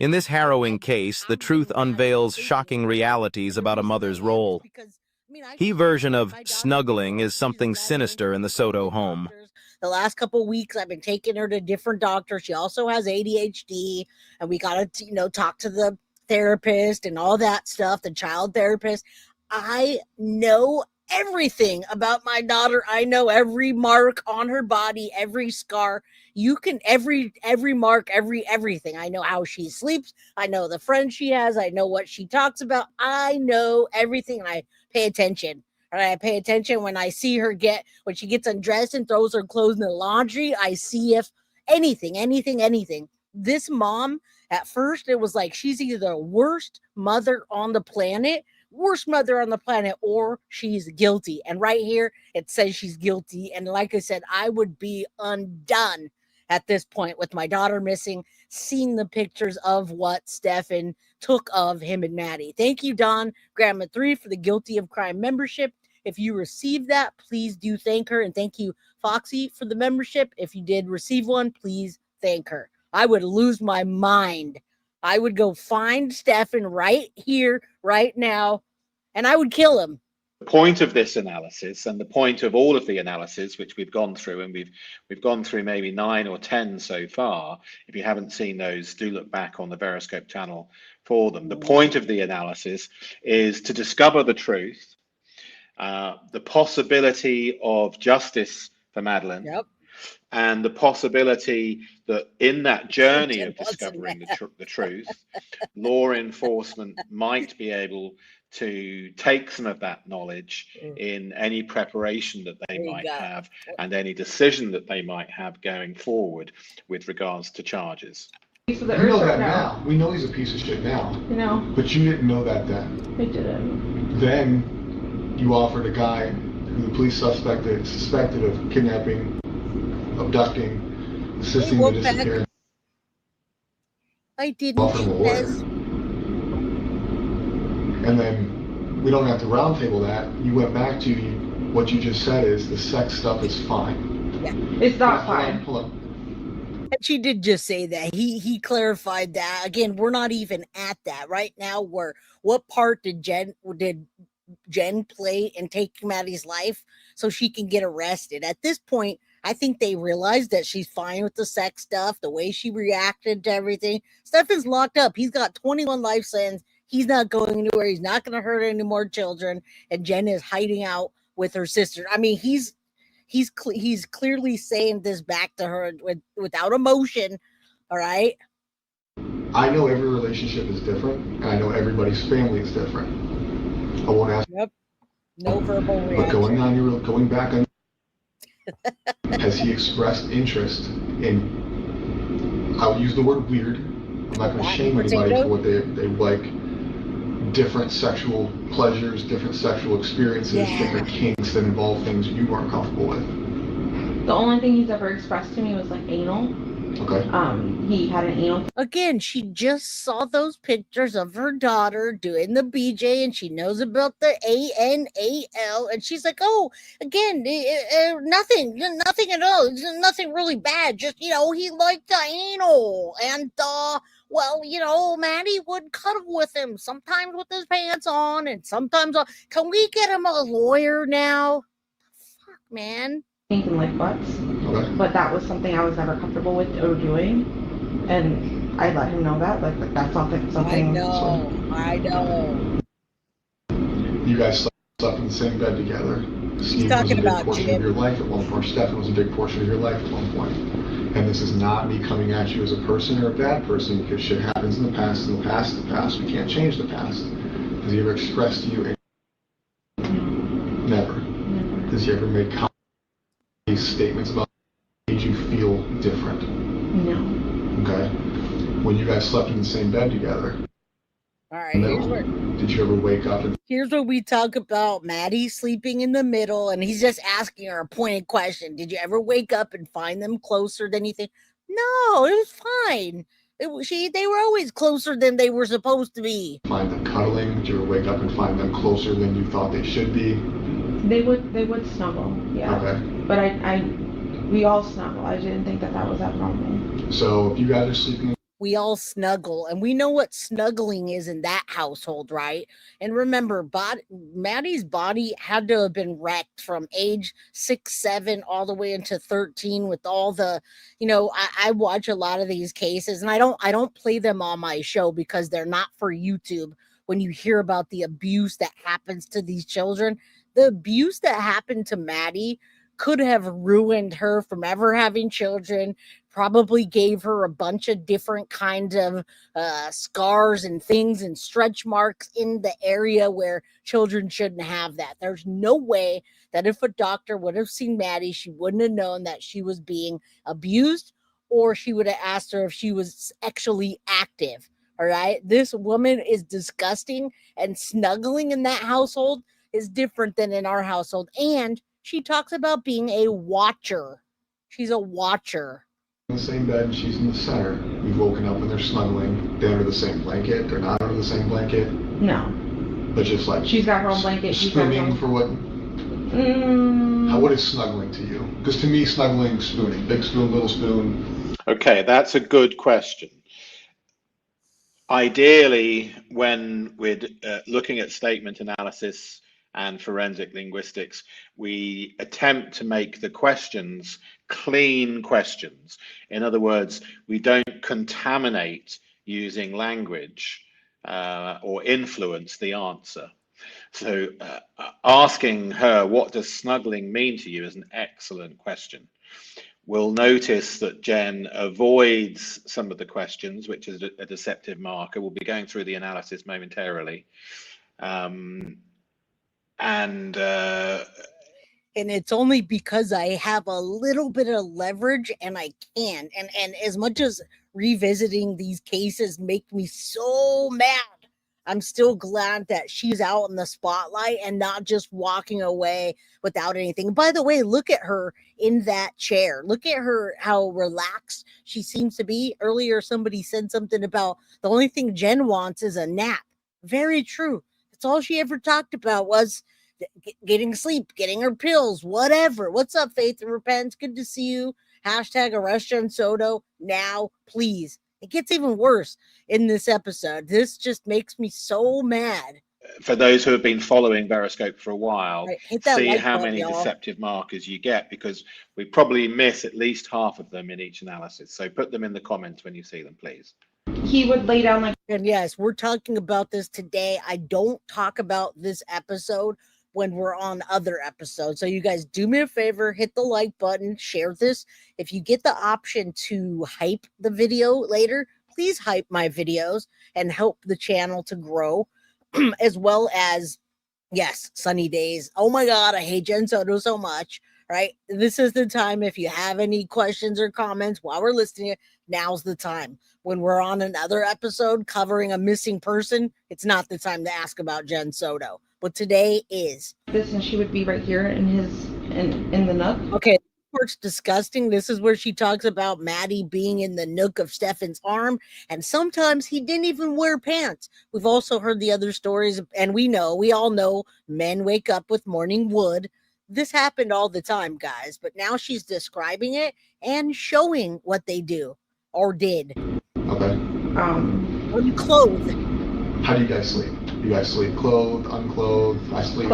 In this harrowing case, the truth unveils shocking realities about a mother's role. He version of snuggling is something sinister in the Soto home. The last couple of weeks, I've been taking her to different doctors. She also has ADHD, and we got to, talk to the therapist and all that stuff, the child therapist. I know everything about my daughter. I know every mark on her body, every scar. You can every mark, everything. I know how she sleeps. I know the friends she has. I know what she talks about. I know everything. I pay attention. And I pay attention when I see her when she gets undressed and throws her clothes in the laundry. I see if anything. This mom, at first, it was like she's either the worst mother on the planet, or she's guilty. And right here, it says she's guilty. And like I said, I would be undone at this point with my daughter missing, seeing the pictures of what Stephan took of him and Maddie. Thank you, Don Grandma 3, for the Guilty of Crime membership. If you received that, please do thank her. And thank you, Foxy, for the membership. If you did receive one, please thank her. I would lose my mind. I would go find Stephan right here, right now, and I would kill him. The point of this analysis, and the point of all of the analysis which we've gone through, and we've gone through maybe 9 or 10 so far. If you haven't seen those, do look back on the VEROSCOPE channel for them. The point of the analysis is to discover the truth, the possibility of justice for Madeline. Yep. And the possibility that in that journey of discovering the truth, law enforcement might be able to take some of that knowledge in any preparation that they might have and any decision that they might have going forward with regards to charges. We know that now. We know he's a piece of shit now. But you didn't know that then. I didn't. Then you offered a guy who the police suspected of kidnapping, abducting, assisting in the disappearance. I didn't. Offer him a lawyer. And then we don't have to roundtable that. You went back to what you just said is the sex stuff is fine. Yeah. It's not fine. Hold on. And she did just say that. He clarified that. Again, we're not even at that right now. What part did Jenn play in taking Maddie's life so she can get arrested? At this point, I think they realized that she's fine with the sex stuff, the way she reacted to everything. Stephan's locked up. He's got 21 life sentence. He's not going anywhere. He's not going to hurt any more children. And Jenn is hiding out with her sister. I mean, he's clearly saying this back to her without emotion. All right. I know every relationship is different, and I know everybody's family is different. I won't ask. Yep. No verbal reaction. But going back on, has he expressed interest in? I'll use the word weird. I'm not going to shame anybody for what they like. Different sexual pleasures, different sexual experiences, different kinks that involve things you weren't comfortable with. The only thing he's ever expressed to me was like anal. Okay. He had an anal. Again, she just saw those pictures of her daughter doing the BJ, and she knows about the ANAL, and she's like, "Oh, again, nothing at all. Nothing really bad. Just he liked the anal, and Maddie would cuddle with him sometimes with his pants on, and sometimes. Can we get him a lawyer now? Fuck, man." Thinking like butts. Okay. But that was something I was never comfortable with or doing, and I let him know that like that's not something. I know. You guys slept in the same bed together. Steve was a big portion of your life at one point. Stephan was a big portion of your life at one point. And this is not me coming at you as a person or a bad person, because shit happens in the past. In the past, we can't change the past. Has he ever expressed to you? Never. Has he ever made statements about made you feel different? No. Okay. When you guys slept in the same bed together. All right. Did you ever wake up and? Here's where we talk about Maddie sleeping in the middle, and he's just asking her a pointed question. Did you ever wake up and find them closer than you think? No, it was fine. They were always closer than they were supposed to be. Find them cuddling? Did you ever wake up and find them closer than you thought they should be? They would snuggle, yeah. Okay. But we all snuggle. I didn't think that was abnormal. So if you guys are sleeping. we all snuggle, and we know what snuggling is in that household, right? And remember, Maddie's body had to have been wrecked from age 6, 7, all the way into 13 with all the, I watch a lot of these cases, and I don't play them on my show because they're not for YouTube. When you hear about the abuse that happens to these children, the abuse that happened to Maddie could have ruined her from ever having children, probably gave her a bunch of different kinds of scars and things and stretch marks in the area where children shouldn't have that. There's no way that if a doctor would have seen Maddie, she wouldn't have known that she was being abused, or she would have asked her if she was sexually active. All right. This woman is disgusting, and snuggling in that household is different than in our household. And she talks about being a watcher. She's a watcher. In the same bed, she's in the center. We've woken up and they're snuggling. They're under the same blanket. They're not under the same blanket. No. But just like she's got her own blanket. Spooning for what? What is snuggling to you? Because to me, snuggling, spooning. Big spoon, little spoon. Okay, that's a good question. Ideally, when we're looking at statement analysis and forensic linguistics, we attempt to make the questions clean questions. In other words, we don't contaminate using language or influence the answer. So asking her, what does snuggling mean to you, is an excellent question. We'll notice that Jenn avoids some of the questions, which is a deceptive marker. We'll be going through the analysis momentarily. And it's only because I have a little bit of leverage and I can. And as much as revisiting these cases make me so mad, I'm still glad that she's out in the spotlight and not just walking away without anything. By the way, look at her in that chair. Look at her, how relaxed she seems to be. Earlier, somebody said something about the only thing Jenn wants is a nap. Very true. That's all she ever talked about was getting sleep, getting her pills, whatever. What's up, Faith and Repentance? Good to see you. Hashtag arrest Jenn Soto now, please. It gets even worse in this episode. This just makes me so mad. For those who have been following Veroscope for a while, see how many deceptive markers you get, because we probably miss at least half of them in each analysis. So put them in the comments when you see them, please. He would lay down like... And yes, we're talking about this today. I don't talk about this episode when we're on other episodes. So you guys do me a favor, hit the like button, share this. If you get the option to hype the video later, please hype my videos and help the channel to grow, as well as, yes, sunny days. Oh my God, I hate Jenn Soto so much, right? This is the time. If you have any questions or comments while we're listening, now's the time. When we're on another episode covering a missing person, it's not the time to ask about Jenn Soto. But today is. This, and she would be right here in the nook. Okay, it's disgusting. This is where she talks about Maddie being in the nook of Stephan's arm, and sometimes he didn't even wear pants. We've also heard the other stories, and we all know men wake up with morning wood. This happened all the time, guys, but now she's describing it and showing what they do or did. Okay. Unclothed. How do you guys sleep? You guys sleep clothed, unclothed? I sleep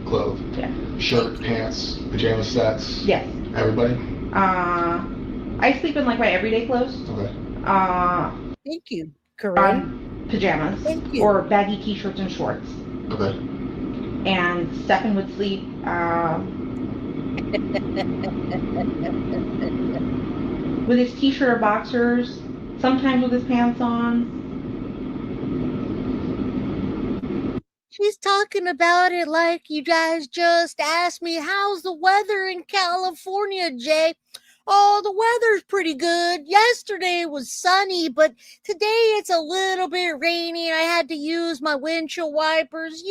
clothed. Yeah. Shirt, pants, pajama sets? Yes. Everybody? I sleep in like my everyday clothes. Okay. Thank you, Corinne. Pajamas. Thank you. Or baggy t-shirts and shorts. Okay. And Stephan would sleep with his t-shirt or boxers, sometimes with his pants on. She's talking about it like you guys just asked me, how's the weather in California, Jay? Oh, the weather's pretty good. Yesterday was sunny, but today it's a little bit rainy. I had to use my windshield wipers,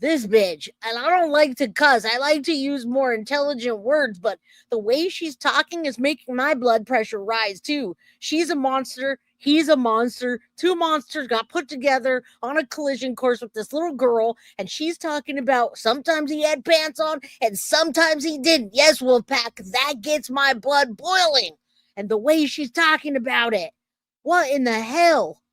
this bitch. And I don't like to cuss. I like to use more intelligent words, but the way she's talking is making my blood pressure rise too. She's a monster. He's a monster. Two monsters got put together on a collision course with this little girl, and she's talking about sometimes he had pants on and sometimes he didn't. Yes, Wolfpack, that gets my blood boiling. And the way she's talking about it, What in the hell?